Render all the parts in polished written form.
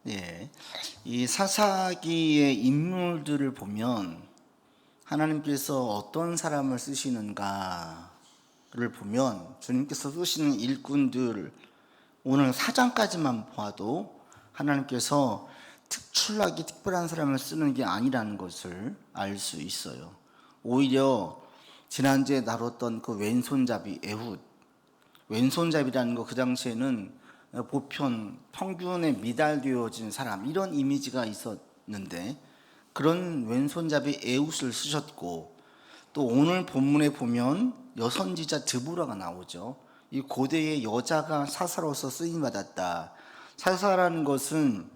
예, 이 사사기의 인물들을 보면 하나님께서 어떤 사람을 쓰시는가를 보면 주님께서 쓰시는 일꾼들 오늘 4장까지만 봐도 하나님께서 특출나게 특별한 사람을 쓰는 게 아니라는 것을 알 수 있어요. 오히려 지난주에 다뤘던 그 왼손잡이 에훗, 왼손잡이라는 거 그 당시에는 보편 평균에 미달되어진 사람 이런 이미지가 있었는데 그런 왼손잡이 에훗을 쓰셨고, 또 오늘 본문에 보면 여선지자 드보라가 나오죠. 이 고대의 여자가 사사로서 쓰임받았다. 사사라는 것은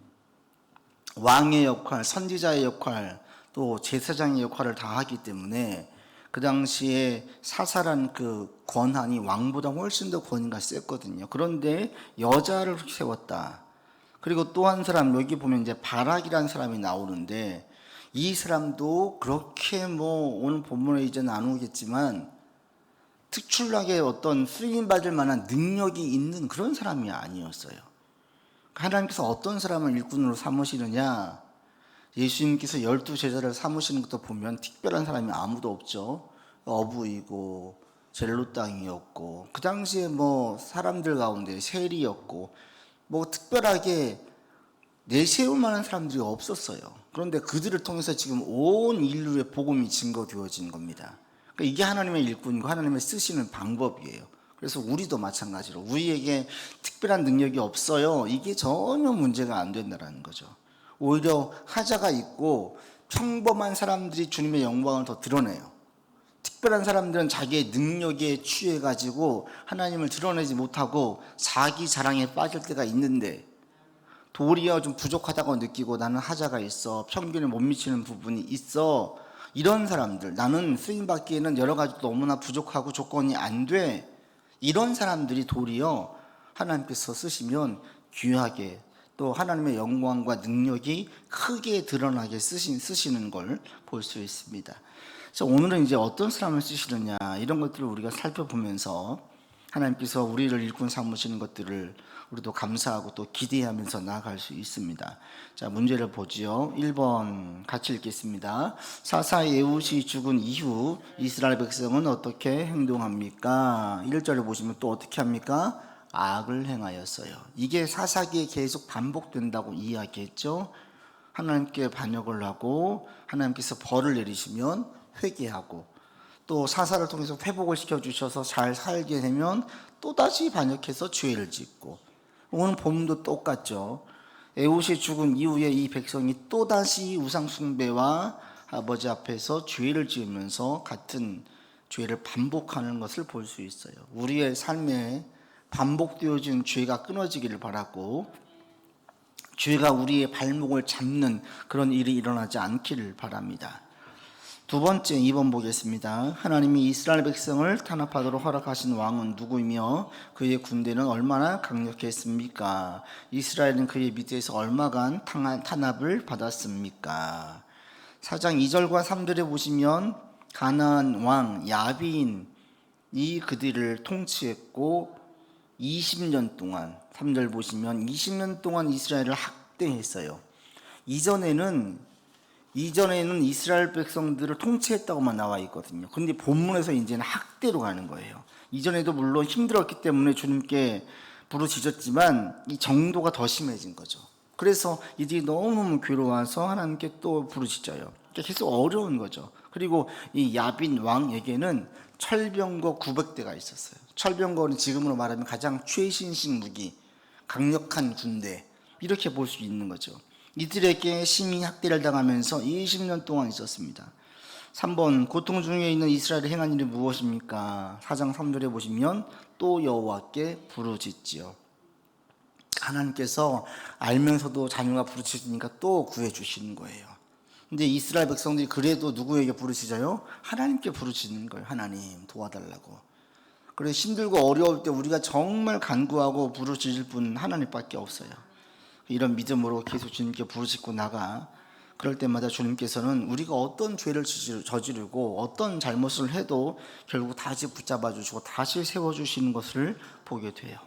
왕의 역할, 선지자의 역할, 또 제사장의 역할을 다 하기 때문에 그 당시에 사사란 그 권한이 왕보다 훨씬 더 권위가 셌거든요. 그런데 여자를 세웠다. 그리고 또 한 사람, 여기 보면 이제 바락이라는 사람이 나오는데 이 사람도 그렇게 오늘 본문에 이제 나누겠지만 특출나게 어떤 쓰임받을 만한 능력이 있는 그런 사람이 아니었어요. 하나님께서 어떤 사람을 일꾼으로 삼으시느냐, 예수님께서 12제자를 삼으시는 것도 보면 특별한 사람이 아무도 없죠. 어부이고 젤로 땅이었고 그 당시에 사람들 가운데 세리였고 특별하게 내세울 만한 사람들이 없었어요. 그런데 그들을 통해서 지금 온 인류의 복음이 증거되어진 겁니다. 그러니까 이게 하나님의 일꾼이고 하나님의 쓰시는 방법이에요. 그래서 우리도 마찬가지로 우리에게 특별한 능력이 없어요, 이게 전혀 문제가 안 된다는 거죠. 오히려 하자가 있고 평범한 사람들이 주님의 영광을 더 드러내요. 특별한 사람들은 자기의 능력에 취해가지고 하나님을 드러내지 못하고 자기 자랑에 빠질 때가 있는데, 도리어 좀 부족하다고 느끼고 나는 하자가 있어, 평균에 못 미치는 부분이 있어, 이런 사람들, 나는 쓰임받기에는 여러 가지 너무나 부족하고 조건이 안 돼, 이런 사람들이 도리어 하나님께서 쓰시면 귀하게 또 하나님의 영광과 능력이 크게 드러나게 쓰시는 걸 볼 수 있습니다. 그래서 오늘은 이제 어떤 사람을 쓰시느냐, 이런 것들을 우리가 살펴보면서 하나님께서 우리를 일꾼 삼으시는 것들을 우리도 감사하고 또 기대하면서 나아갈 수 있습니다. 자, 문제를 보지요. 1번 같이 읽겠습니다. 사사 에훗이 죽은 이후 이스라엘 백성은 어떻게 행동합니까? 1절에 보시면 또 어떻게 합니까? 악을 행하였어요. 이게 사사기에 계속 반복된다고 이야기했죠. 하나님께 반역을 하고 하나님께서 벌을 내리시면 회개하고, 또 사사를 통해서 회복을 시켜주셔서 잘 살게 되면 또다시 반역해서 죄를 짓고, 오늘 본문도 똑같죠. 에훗이 죽은 이후에 이 백성이 또다시 우상숭배와 아버지 앞에서 죄를 지으면서 같은 죄를 반복하는 것을 볼 수 있어요. 우리의 삶에 반복되어진 죄가 끊어지기를 바라고, 죄가 우리의 발목을 잡는 그런 일이 일어나지 않기를 바랍니다. 두 번째, 2번 보겠습니다. 하나님이 이스라엘 백성을 탄압하도록 허락하신 왕은 누구이며 그의 군대는 얼마나 강력했습니까? 이스라엘은 그의 밑에서 얼마간 탄압을 받았습니까? 4장 2절과 3절에 보시면 가나안 왕 야빈이 그들을 통치했고 20년 동안, 3절 보시면 20년 동안 이스라엘을 학대했어요. 이전에는 이스라엘 백성들을 통치했다고만 나와 있거든요. 그런데 본문에서 이제는 학대로 가는 거예요. 이전에도 물론 힘들었기 때문에 주님께 부르짖었지만 이 정도가 더 심해진 거죠. 그래서 이들이 너무 괴로워서 하나님께 또 부르짖어요. 계속 어려운 거죠. 그리고 이 야빈 왕에게는 철병거 900대가 있었어요. 철병거는 지금으로 말하면 가장 최신식 무기, 강력한 군대, 이렇게 볼 수 있는 거죠. 이들에게 심히 학대를 당하면서 20년 동안 있었습니다. 3번, 고통 중에 있는 이스라엘이 행한 일이 무엇입니까? 4장 3절에 보시면 또 여호와께 부르짖지요. 하나님께서 알면서도 자녀가 부르짖으니까 또 구해주시는 거예요. 근데 이스라엘 백성들이 그래도 누구에게 부르짖어요? 하나님께 부르짖는 거예요. 하나님 도와달라고. 그래서 힘들고 어려울 때 우리가 정말 간구하고 부르짖을 분 하나님밖에 없어요. 이런 믿음으로 계속 주님께 부르짖고 나가, 그럴 때마다 주님께서는 우리가 어떤 죄를 저지르고 어떤 잘못을 해도 결국 다시 붙잡아 주시고 다시 세워주시는 것을 보게 돼요.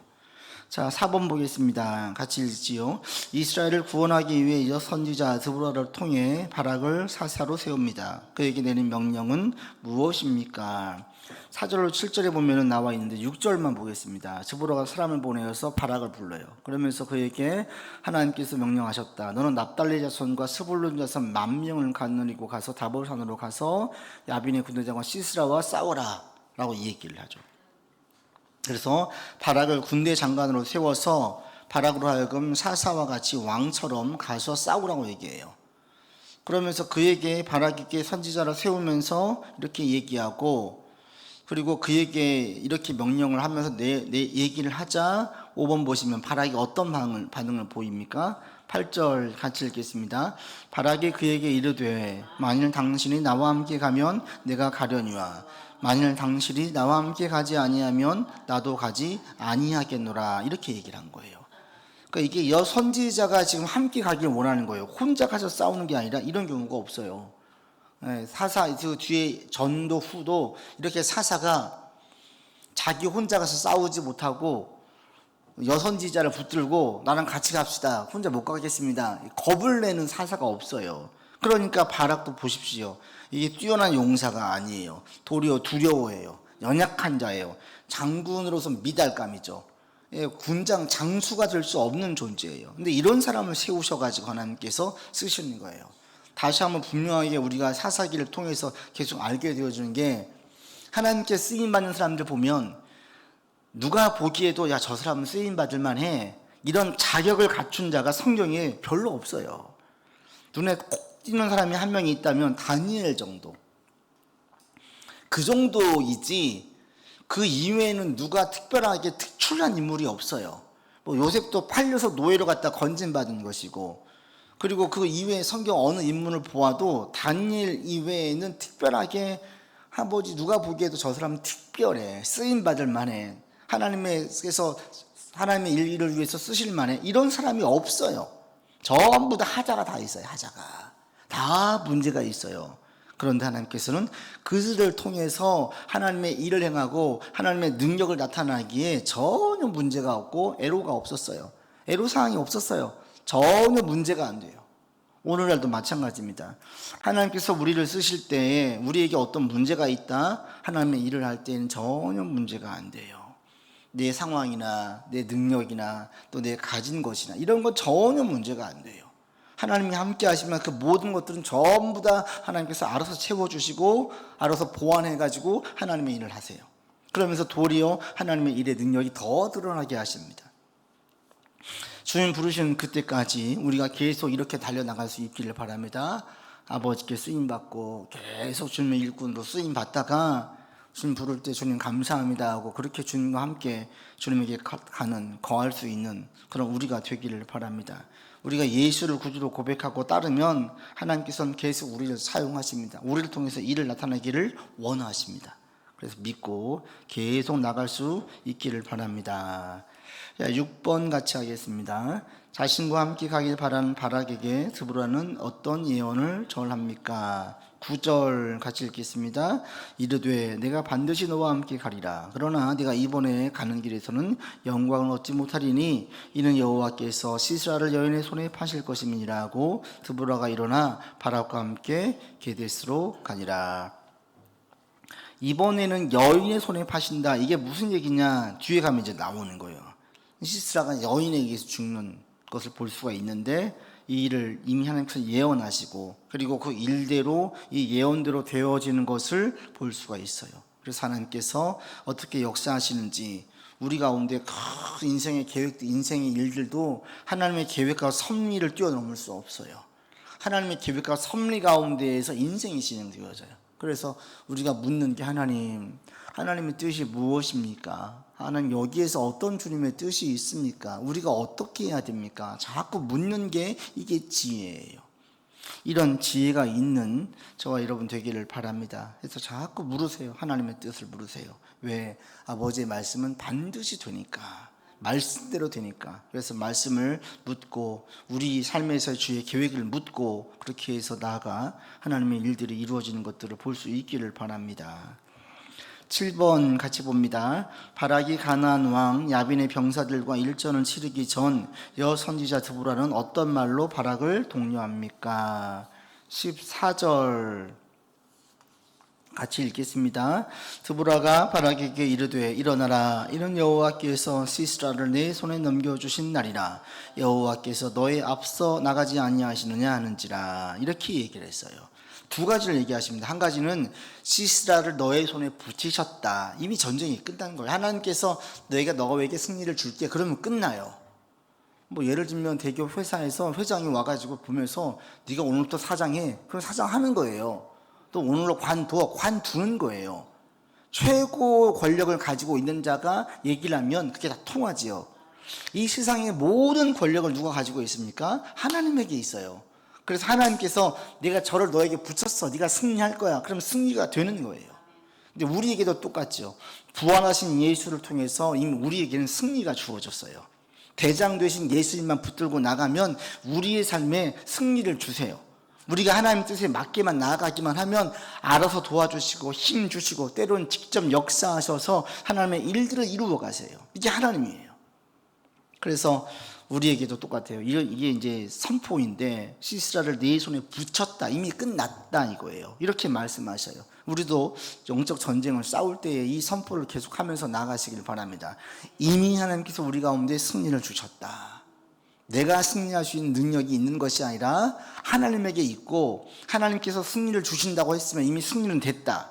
자, 4번 보겠습니다. 같이 읽지요. 이스라엘을 구원하기 위해 선지자 드보라를 통해 바락을 사사로 세웁니다. 그에게 내린 명령은 무엇입니까? 4절로 7절에 보면 나와 있는데 6절만 보겠습니다. 드보라가 사람을 보내어서 바락을 불러요. 그러면서 그에게 하나님께서 명령하셨다. 너는 납달리 자손과 스불론 자손 10,000명을 거느리고 가서 다볼산으로 가서 야빈의 군대장과 시스라와 싸워라 라고 얘기를 하죠. 그래서 바락을 군대 장관으로 세워서 바락으로 하여금 사사와 같이 왕처럼 가서 싸우라고 얘기해요. 그러면서 그에게 바락에게 선지자를 세우면서 이렇게 얘기하고, 그리고 그에게 이렇게 명령을 하면서 내 얘기를 하자 5번 보시면 바락이 어떤 반응을 보입니까? 8절 같이 읽겠습니다. 바락이 그에게 이르되 만일 당신이 나와 함께 가면 내가 가려니와 만일 당신이 나와 함께 가지 아니하면 나도 가지 아니하겠노라, 이렇게 얘기를 한 거예요. 그러니까 이게 선지자가 지금 함께 가길 원하는 거예요. 혼자 가서 싸우는 게 아니라 이런 경우가 없어요. 사사 그 뒤에 전도 후도 이렇게 사사가 자기 혼자 가서 싸우지 못하고 여선지자를 붙들고 나랑 같이 갑시다, 혼자 못 가겠습니다, 겁을 내는 사사가 없어요. 그러니까 바락도 보십시오. 이게 뛰어난 용사가 아니에요. 도리어 두려워해요. 연약한 자예요. 장군으로서 미달감이죠. 군장 장수가 될 수 없는 존재예요. 근데 이런 사람을 세우셔가지고 하나님께서 쓰시는 거예요. 다시 한번 분명하게 우리가 사사기를 통해서 계속 알게 되어주는 게, 하나님께 쓰임받는 사람들 보면 누가 보기에도 야, 저 사람은 쓰임받을 만해, 이런 자격을 갖춘 자가 성경에 별로 없어요. 눈에 콕 띄는 사람이 한 명이 있다면 다니엘 정도, 그 정도이지 그 이외에는 누가 특별하게 특출한 인물이 없어요. 뭐 요셉도 팔려서 노예로 갔다 건진받은 것이고, 그리고 그 이외에 성경 어느 인물을 보아도 다니엘 이외에는 특별하게 아버지 누가 보기에도 저 사람은 특별해, 쓰임받을 만해, 하나님께서 하나님의 일을 위해서 쓰실 만해, 이런 사람이 없어요. 전부 다 하자가 다 있어요. 하자가 다 문제가 있어요. 그런데 하나님께서는 그들을 통해서 하나님의 일을 행하고 하나님의 능력을 나타나기에 전혀 문제가 없고 애로가 없었어요. 애로사항이 없었어요. 전혀 문제가 안 돼요. 오늘날도 마찬가지입니다. 하나님께서 우리를 쓰실 때에 우리에게 어떤 문제가 있다, 하나님의 일을 할 때에는 전혀 문제가 안 돼요. 내 상황이나 내 능력이나 또 내 가진 것이나 이런 건 전혀 문제가 안 돼요. 하나님이 함께 하시면 그 모든 것들은 전부 다 하나님께서 알아서 채워주시고 알아서 보완해가지고 하나님의 일을 하세요. 그러면서 도리어 하나님의 일의 능력이 더 드러나게 하십니다. 주님 부르신 그때까지 우리가 계속 이렇게 달려나갈 수 있기를 바랍니다. 아버지께 쓰임받고 계속 주님의 일꾼으로 쓰임받다가 주님 부를 때 주님 감사합니다 하고 그렇게 주님과 함께 주님에게 가는, 거할 수 있는 그런 우리가 되기를 바랍니다. 우리가 예수를 구주로 고백하고 따르면 하나님께서는 계속 우리를 사용하십니다. 우리를 통해서 일을 나타내기를 원하십니다. 그래서 믿고 계속 나갈 수 있기를 바랍니다. 6번 같이 하겠습니다. 자신과 함께 가길 바라는 바락에게 드보라는 어떤 예언을 전합니까? 9절 같이 읽겠습니다. 이르되 내가 반드시 너와 함께 가리라. 그러나 내가 이번에 가는 길에서는 영광을 얻지 못하리니 이는 여호와께서 시스라를 여인의 손에 파실 것임이니라 하고 드보라가 일어나 바락과 함께 게데스로 가니라. 이번에는 여인의 손에 파신다. 이게 무슨 얘기냐? 뒤에 가면 이제 나오는 거예요. 시스라가 여인에 의해서 죽는 것을 볼 수가 있는데 이 일을 이미 하나님께서 예언하시고 그리고 그 일대로 이 예언대로 되어지는 것을 볼 수가 있어요. 그래서 하나님께서 어떻게 역사하시는지 우리 가운데 큰 인생의 계획, 인생의 일들도 하나님의 계획과 섭리를 뛰어넘을 수 없어요. 하나님의 계획과 섭리 가운데에서 인생이 진행되어져요. 그래서 우리가 묻는 게 하나님의 뜻이 무엇입니까? 하나님 여기에서 어떤 주님의 뜻이 있습니까? 우리가 어떻게 해야 됩니까? 자꾸 묻는 게 이게 지혜예요. 이런 지혜가 있는 저와 여러분 되기를 바랍니다. 그래서 자꾸 물으세요. 하나님의 뜻을 물으세요. 왜? 아버지의 말씀은 반드시 되니까. 말씀대로 되니까. 그래서 말씀을 묻고 우리 삶에서 주의 계획을 묻고 그렇게 해서 나아가 하나님의 일들이 이루어지는 것들을 볼 수 있기를 바랍니다. 7번 같이 봅니다. 바락이 가나안 왕 야빈의 병사들과 일전을 치르기 전 여선지자 드보라는 어떤 말로 바락을 독려합니까? 14절 같이 읽겠습니다. 드보라가 바락에게 이르되 일어나라, 이는 여호와께서 시스라를 내 손에 넘겨주신 날이라. 여호와께서 너의 앞서 나가지 아니하시느냐 하는지라. 이렇게 얘기를 했어요. 두 가지를 얘기하십니다. 한 가지는 시스라를 너의 손에 붙이셨다. 이미 전쟁이 끝난 거예요. 하나님께서 너에게 승리를 줄게. 그러면 끝나요. 뭐 예를 들면 대기업 회사에서 회장이 와가지고 보면서 네가 오늘부터 사장해. 그럼 사장하는 거예요. 또 오늘로 관두는 거예요. 최고 권력을 가지고 있는 자가 얘기를 하면 그게 다 통하지요. 이 세상의 모든 권력을 누가 가지고 있습니까? 하나님에게 있어요. 그래서 하나님께서 내가 저를 너에게 붙였어. 네가 승리할 거야. 그럼 승리가 되는 거예요. 근데 우리에게도 똑같죠. 부활하신 예수를 통해서 이미 우리에게는 승리가 주어졌어요. 대장 되신 예수님만 붙들고 나가면 우리의 삶에 승리를 주세요. 우리가 하나님 뜻에 맞게만 나아가기만 하면 알아서 도와주시고 힘 주시고 때로는 직접 역사하셔서 하나님의 일들을 이루어 가세요. 이게 하나님이에요. 그래서 우리에게도 똑같아요. 이게 이제 선포인데 시스라를 네 손에 붙였다. 이미 끝났다 이거예요. 이렇게 말씀하셔요. 우리도 영적 전쟁을 싸울 때에 이 선포를 계속하면서 나가시길 바랍니다. 이미 하나님께서 우리 가운데 승리를 주셨다. 내가 승리할 수 있는 능력이 있는 것이 아니라 하나님에게 있고 하나님께서 승리를 주신다고 했으면 이미 승리는 됐다.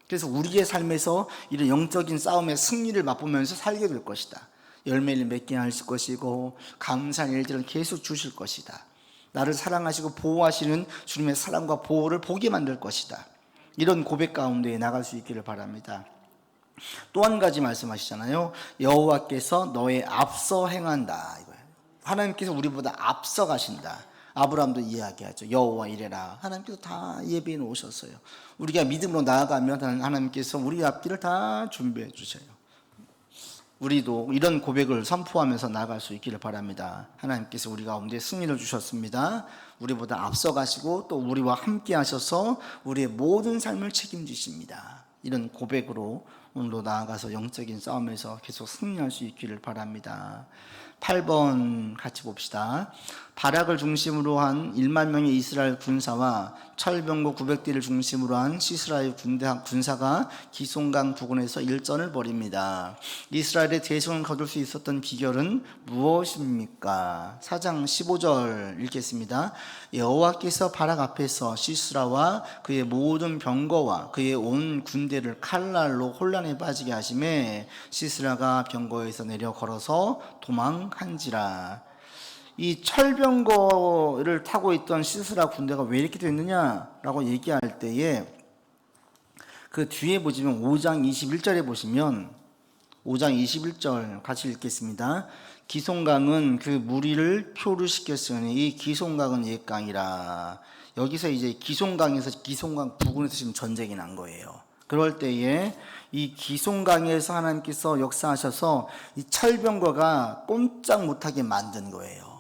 그래서 우리의 삶에서 이런 영적인 싸움의 승리를 맛보면서 살게 될 것이다. 열매를 맺게 하실 것이고 감사한 일들은 계속 주실 것이다. 나를 사랑하시고 보호하시는 주님의 사랑과 보호를 보게 만들 것이다. 이런 고백 가운데 나갈 수 있기를 바랍니다. 또 한 가지 말씀하시잖아요. 여호와께서 너의 앞서 행한다. 하나님께서 우리보다 앞서 가신다. 아브라함도 이야기하죠. 여호와 이래라. 하나님께서 다 예비해 놓으셨어요. 우리가 믿음으로 나아가면 하나님께서 우리 앞길을 다 준비해 주세요. 우리도 이런 고백을 선포하면서 나아갈 수 있기를 바랍니다. 하나님께서 우리 가운데 승리를 주셨습니다. 우리보다 앞서 가시고 또 우리와 함께 하셔서 우리의 모든 삶을 책임지십니다. 이런 고백으로 오늘도 나아가서 영적인 싸움에서 계속 승리할 수 있기를 바랍니다. 8번 같이 봅시다. 바락을 중심으로 한 1만 명의 이스라엘 군사와 철병거 900대를 중심으로 한 시스라의 군사가 기송강 부근에서 일전을 벌입니다. 이스라엘의 대성을 거둘 수 있었던 비결은 무엇입니까? 4장 15절 읽겠습니다. 여호와께서 바락 앞에서 시스라와 그의 모든 병거와 그의 온 군대를 칼날로 혼란에 빠지게 하심에 시스라가 병거에서 내려 걸어서 도망한지라. 이 철병거를 타고 있던 시스라 군대가 왜 이렇게 됐느냐라고 얘기할 때에 그 뒤에 보시면 5장 21절에 보시면 5장 21절 같이 읽겠습니다. 기송강은 그 무리를 표류시켰으니 이 기송강은 옛강이라. 여기서 이제 기송강에서 기송강 부근에서 지금 전쟁이 난 거예요. 그럴 때에 이 기송강에서 하나님께서 역사하셔서 이 철병거가 꼼짝 못하게 만든 거예요.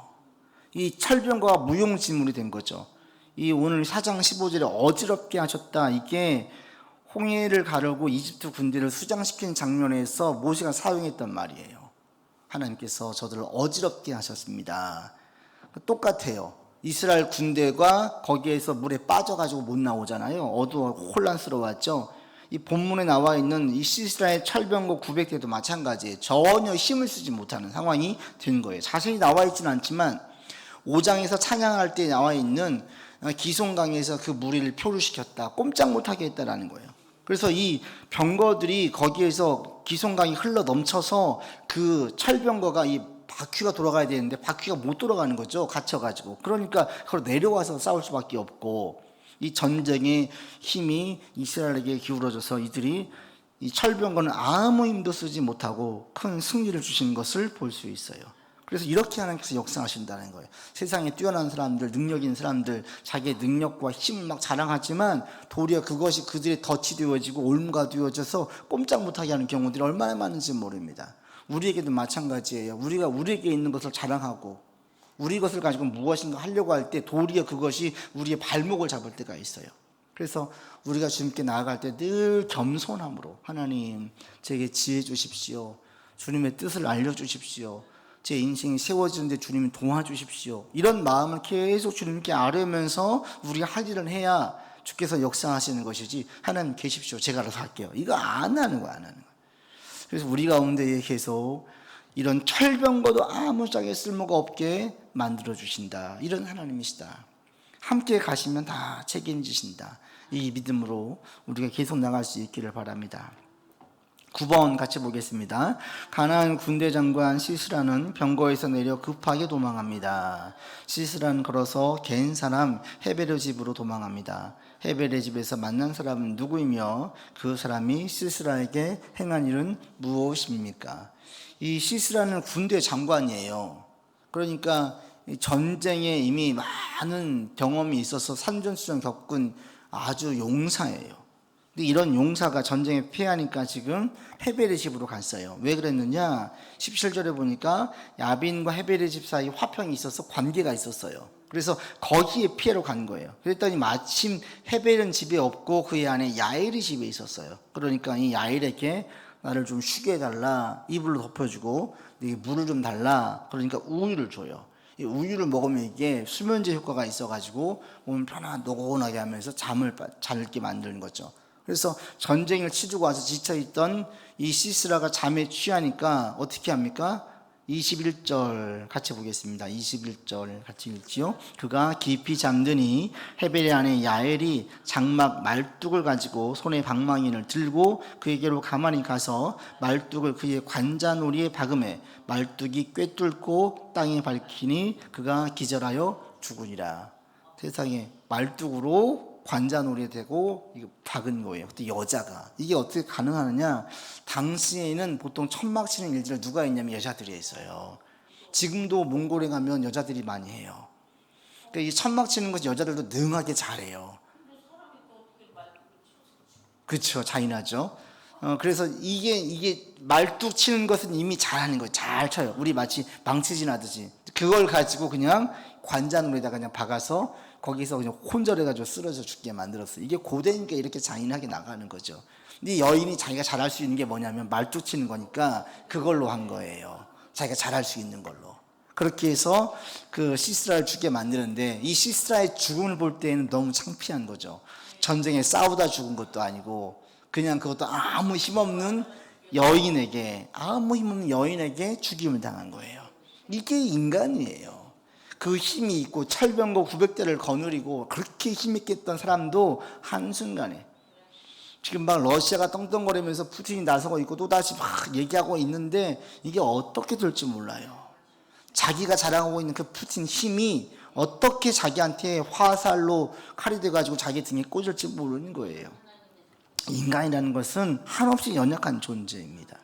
이 철병거가 무용지물이 된 거죠. 이 오늘 4장 15절에 어지럽게 하셨다. 이게 홍해를 가르고 이집트 군대를 수장시킨 장면에서 모세가 사용했던 말이에요. 하나님께서 저들을 어지럽게 하셨습니다. 똑같아요. 이스라엘 군대가 거기에서 물에 빠져가지고 못 나오잖아요. 어두워 혼란스러웠죠. 이 본문에 나와 있는 이 시스라의 철병거 900대도 마찬가지예요. 전혀 힘을 쓰지 못하는 상황이 된 거예요. 자세히 나와 있지는 않지만 5장에서 찬양할 때 나와 있는 기송강에서 그 무리를 표류시켰다. 꼼짝 못하게 했다라는 거예요. 그래서 이 병거들이 거기에서 기송강이 흘러 넘쳐서 그 철병거가 이 바퀴가 돌아가야 되는데 바퀴가 못 돌아가는 거죠. 갇혀가지고. 그러니까 그걸 내려와서 싸울 수밖에 없고 이 전쟁의 힘이 이스라엘에게 기울어져서 이들이 이 철병거는 아무 힘도 쓰지 못하고 큰 승리를 주신 것을 볼 수 있어요. 그래서 이렇게 하나님께서 역사하신다는 거예요. 세상에 뛰어난 사람들, 능력 있는 사람들, 자기의 능력과 힘을 막 자랑하지만 도리어 그것이 그들의 덫이 되어지고 올무가 되어져서 꼼짝 못하게 하는 경우들이 얼마나 많은지 모릅니다. 우리에게도 마찬가지예요. 우리가 우리에게 있는 것을 자랑하고 우리 것을 가지고 무엇인가 하려고 할 때 도리어 그것이 우리의 발목을 잡을 때가 있어요. 그래서 우리가 주님께 나아갈 때 늘 겸손함으로 하나님 제게 지혜 주십시오. 주님의 뜻을 알려주십시오. 제 인생이 세워지는데 주님 도와주십시오. 이런 마음을 계속 주님께 아뢰면서 우리가 할 일을 해야 주께서 역사하시는 것이지 하나님 계십시오. 제가 알아서 할게요. 이거 안 하는 거야, 안 하는 거야. 그래서 우리 가운데에 계속 이런 철병거도 아무짝에 쓸모가 없게 만들어 주신다. 이런 하나님이시다. 함께 가시면 다 책임지신다. 이 믿음으로 우리가 계속 나갈 수 있기를 바랍니다. 9번 같이 보겠습니다. 가나안 군대 장관 시스라는 병거에서 내려 급하게 도망합니다. 시스라는 걸어서 갠 사람 헤벨의 집으로 도망합니다. 헤벨의 집에서 만난 사람은 누구이며 그 사람이 시스라에게 행한 일은 무엇입니까? 이 시스라는 군대 장관이에요. 그러니까 전쟁에 이미 많은 경험이 있어서 산전수전 겪은 아주 용사예요. 근데 이런 용사가 전쟁에 패하니까 지금 헤벨의 집으로 갔어요. 왜 그랬느냐? 17절에 보니까 야빈과 헤벨의 집 사이 화평이 있어서 관계가 있었어요. 그래서 거기에 피해로 간 거예요. 그랬더니 마침 헤벨은 집에 없고 그의 아내 야엘이 집에 있었어요. 그러니까 이 야엘에게 나를 좀 쉬게 해달라, 이불로 덮여주고 물을 좀 달라. 그러니까 우유를 줘요. 이 우유를 먹으면 이게 수면제 효과가 있어가지고 몸을 편안하게 노곤하게 하면서 잠을 잘 있게 만드는 거죠. 그래서 전쟁을 치르고 와서 지쳐있던 이 시스라가 잠에 취하니까 어떻게 합니까? 21절 같이 보겠습니다. 21절 같이 읽지요. 그가 깊이 잠드니 헤벨의 아내 야엘이 장막 말뚝을 가지고 손에 방망이를 들고 그에게로 가만히 가서 말뚝을 그의 관자놀이에 박음해 말뚝이 꿰뚫고 땅에 박히니 그가 기절하여 죽으리라. 세상에 말뚝으로 관자놀이 되고 이거 박은 거예요. 그때 여자가 이게 어떻게 가능하느냐? 당시에는 보통 천막 치는 일들을 누가 했냐면 여자들이 했어요. 지금도 몽골에 가면 여자들이 많이 해요. 그러니까 이 천막 치는 것이 여자들도 능하게 잘해요. 그렇죠, 잔인하죠. 그래서 이게 말뚝 치는 것은 이미 잘하는 거예요. 잘 쳐요. 우리 마치 망치질 하듯이 그걸 가지고 그냥 관자놀이에다가 그냥 박아서 거기서 그냥 혼절해가지고 쓰러져 죽게 만들었어요. 이게 고대니까 이렇게 잔인하게 나가는 거죠. 근데 여인이 자기가 잘할 수 있는 게 뭐냐면 말뚝 치는 거니까 그걸로 한 거예요. 자기가 잘할 수 있는 걸로. 그렇게 해서 그 시스라를 죽게 만드는데 이 시스라의 죽음을 볼 때에는 너무 창피한 거죠. 전쟁에 싸우다 죽은 것도 아니고 그냥 그것도 아무 힘없는 여인에게 죽임을 당한 거예요. 이게 인간이에요. 그 힘이 있고 철병거 900대를 거느리고 그렇게 힘있게 했던 사람도 한순간에 지금 막 러시아가 떵떵거리면서 푸틴이 나서고 있고 또다시 막 얘기하고 있는데 이게 어떻게 될지 몰라요. 자기가 자랑하고 있는 그 푸틴 힘이 어떻게 자기한테 화살로 칼이 돼가지고 자기 등에 꽂을지 모르는 거예요. 인간이라는 것은 한없이 연약한 존재입니다.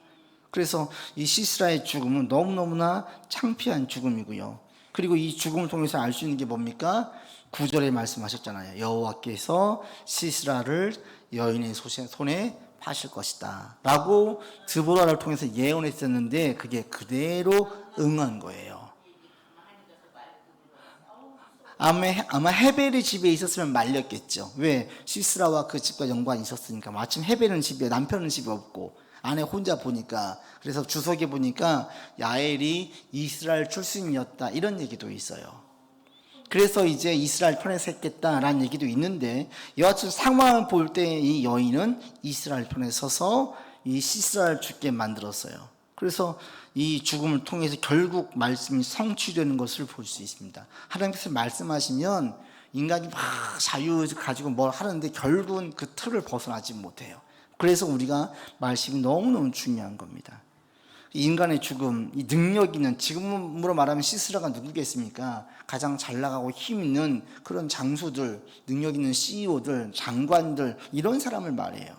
그래서 이 시스라의 죽음은 너무너무나 창피한 죽음이고요. 그리고 이 죽음을 통해서 알 수 있는 게 뭡니까? 9절에 말씀하셨잖아요. 여호와께서 시스라를 여인의 손에 파실 것이다 라고 드보라를 통해서 예언했었는데 그게 그대로 응한 거예요. 아마 헤벨의 집에 있었으면 말렸겠죠. 왜? 시스라와 그 집과 연관이 있었으니까. 마침 헤벨은 집에, 남편은 집에 없고 아내 혼자 보니까. 그래서 주석에 보니까 야엘이 이스라엘 출신이었다 이런 얘기도 있어요. 그래서 이제 이스라엘 편에서 했겠다라는 얘기도 있는데 여하튼 상황을 볼 때 이 여인은 이스라엘 편에 서서 이 시스라를 죽게 만들었어요. 그래서 이 죽음을 통해서 결국 말씀이 성취되는 것을 볼 수 있습니다. 하나님께서 말씀하시면 인간이 막 자유 가지고 뭘 하는데 결국은 그 틀을 벗어나지 못해요. 그래서 우리가 말씀이 너무너무 중요한 겁니다. 인간의 죽음, 이 능력 있는, 지금으로 말하면 시스라가 누구겠습니까? 가장 잘 나가고 힘 있는 그런 장수들, 능력 있는 CEO들, 장관들, 이런 사람을 말해요.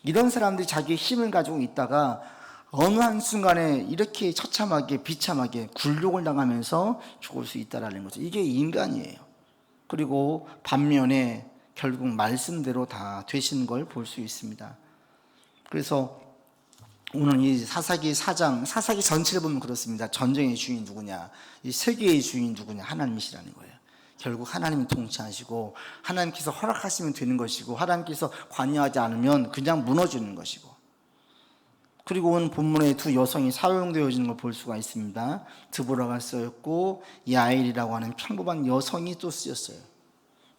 이런 사람들이 자기의 힘을 가지고 있다가 어느 한순간에 이렇게 처참하게 비참하게 굴욕을 당하면서 죽을 수 있다라는 거죠. 이게 인간이에요. 그리고 반면에 결국 말씀대로 다 되시는 걸 볼 수 있습니다. 그래서 오늘 이 사사기 4장, 사사기 전체를 보면 그렇습니다. 전쟁의 주인이 누구냐, 이 세계의 주인이 누구냐, 하나님이시라는 거예요. 결국 하나님이 통치하시고 하나님께서 허락하시면 되는 것이고 하나님께서 관여하지 않으면 그냥 무너지는 것이고. 그리고 오늘 본문에 두 여성이 사용되어지는 걸 볼 수가 있습니다. 드보라가 쓰였고 야엘이라고 하는 평범한 여성이 또 쓰였어요.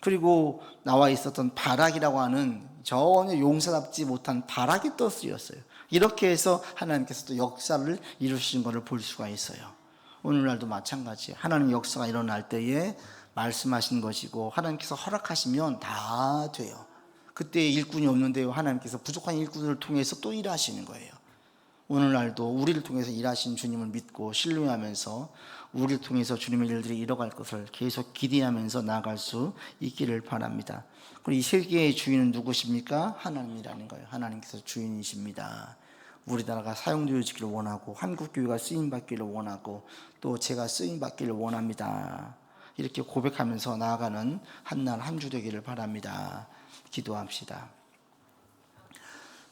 그리고 나와 있었던 바락이라고 하는 전혀 용서답지 못한 바락이 또 쓰였어요. 이렇게 해서 하나님께서 또 역사를 이루시는 것을 볼 수가 있어요. 오늘날도 마찬가지예요. 하나님 역사가 일어날 때에 말씀하신 것이고 하나님께서 허락하시면 다 돼요. 그때 일꾼이 없는데요, 하나님께서 부족한 일꾼을 통해서 또 일하시는 거예요. 오늘날도 우리를 통해서 일하신 주님을 믿고 신뢰하면서 우리를 통해서 주님의 일들이 이뤄갈 것을 계속 기대하면서 나아갈 수 있기를 바랍니다. 그리고 이 세계의 주인은 누구십니까? 하나님이라는 거예요. 하나님께서 주인이십니다. 우리나라가 사용되어지기를 원하고 한국교회가 쓰임받기를 원하고 또 제가 쓰임받기를 원합니다. 이렇게 고백하면서 나아가는 한날 한 주 되기를 바랍니다. 기도합시다.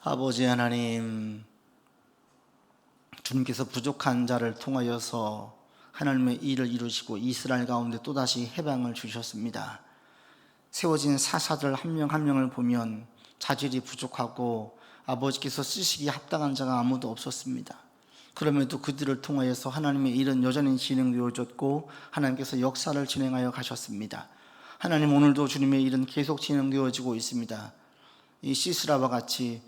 아버지 하나님, 주님께서 부족한 자를 통하여서 하나님의 일을 이루시고 이스라엘 가운데 또다시 해방을 주셨습니다. 세워진 사사들 한 명 한 명을 보면 자질이 부족하고 아버지께서 쓰시기에 합당한 자가 아무도 없었습니다. 그럼에도 그들을 통하여서 하나님의 일은 여전히 진행되어졌고 하나님께서 역사를 진행하여 가셨습니다. 하나님, 오늘도 주님의 일은 계속 진행되어지고 있습니다. 이 시스라와 같이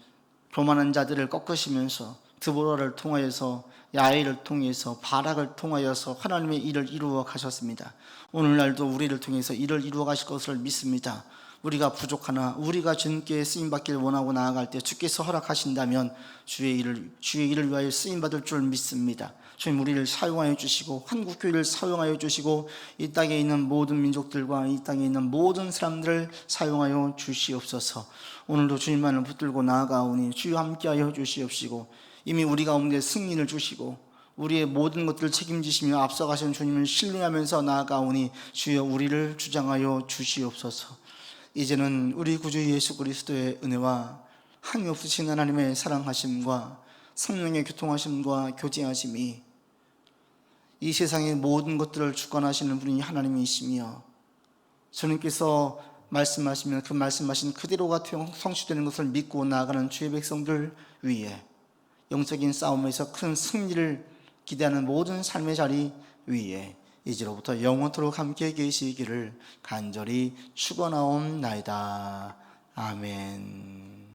교만한 자들을 꺾으시면서 드보라를 통하여서 야엘을 통해서 바락을 통하여서 하나님의 일을 이루어 가셨습니다. 오늘날도 우리를 통해서 일을 이루어 가실 것을 믿습니다. 우리가 부족하나 우리가 주님께 쓰임받기를 원하고 나아갈 때 주께서 허락하신다면 주의 일을 위하여 쓰임받을 줄 믿습니다. 주님, 우리를 사용하여 주시고 한국교회를 사용하여 주시고 이 땅에 있는 모든 민족들과 이 땅에 있는 모든 사람들을 사용하여 주시옵소서. 오늘도 주님만을 붙들고 나아가오니 주여 함께하여 주시옵시고 이미 우리 가운데 승리를 주시고 우리의 모든 것들을 책임지시며 앞서가신 주님을 신뢰하면서 나아가오니 주여 우리를 주장하여 주시옵소서. 이제는 우리 구주 예수 그리스도의 은혜와 한이 없으신 하나님의 사랑하심과 성령의 교통하심과 교제하심이 이 세상의 모든 것들을 주관하시는 분이 하나님이시며 주님께서 말씀하시면 그 말씀하신 그대로가 성취되는 것을 믿고 나아가는 주의 백성들 위에 영적인 싸움에서 큰 승리를 기대하는 모든 삶의 자리 위에 이제로부터 영원토록 함께 계시기를 간절히 축원하옵나이다. 아멘.